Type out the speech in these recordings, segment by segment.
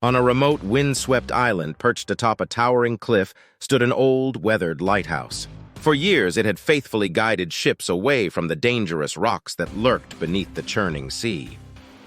On a remote, wind-swept island perched atop a towering cliff stood an old, weathered lighthouse. For years, it had faithfully guided ships away from the dangerous rocks that lurked beneath the churning sea.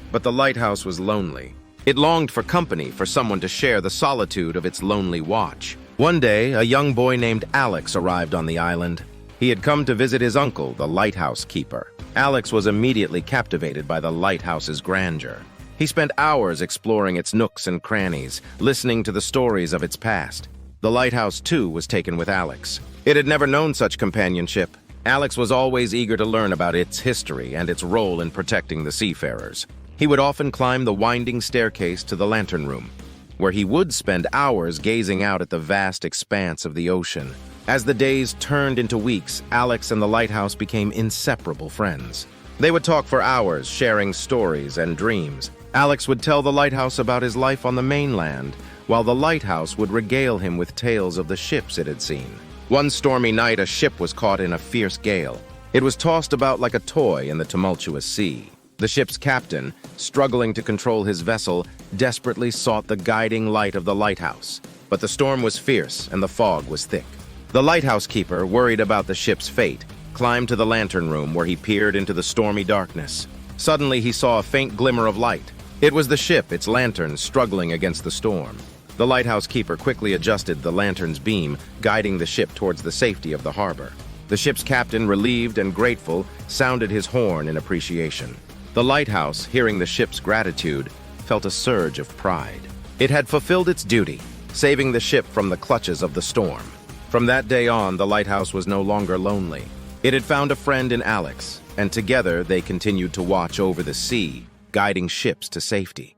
But the lighthouse was lonely. It longed for company, for someone to share the solitude of its lonely watch. One day, a young boy named Alex arrived on the island. He had come to visit his uncle, the lighthouse keeper. Alex was immediately captivated by the lighthouse's grandeur. He spent hours exploring its nooks and crannies, listening to the stories of its past. The lighthouse, too, was taken with Alex. It had never known such companionship. Alex was always eager to learn about its history and its role in protecting the seafarers. He would often climb the winding staircase to the lantern room, where he would spend hours gazing out at the vast expanse of the ocean. As the days turned into weeks, Alex and the lighthouse became inseparable friends. They would talk for hours, sharing stories and dreams. Alex would tell the lighthouse about his life on the mainland, while the lighthouse would regale him with tales of the ships it had seen. One stormy night, a ship was caught in a fierce gale. It was tossed about like a toy in the tumultuous sea. The ship's captain, struggling to control his vessel, desperately sought the guiding light of the lighthouse. But the storm was fierce and the fog was thick. The lighthouse keeper, worried about the ship's fate, climbed to the lantern room where he peered into the stormy darkness. Suddenly, he saw a faint glimmer of light. It was the ship, its lantern, struggling against the storm. The lighthouse keeper quickly adjusted the lantern's beam, guiding the ship towards the safety of the harbor. The ship's captain, relieved and grateful, sounded his horn in appreciation. The lighthouse, hearing the ship's gratitude, felt a surge of pride. It had fulfilled its duty, saving the ship from the clutches of the storm. From that day on, the lighthouse was no longer lonely. It had found a friend in Alex, and together they continued to watch over the sea, guiding ships to safety.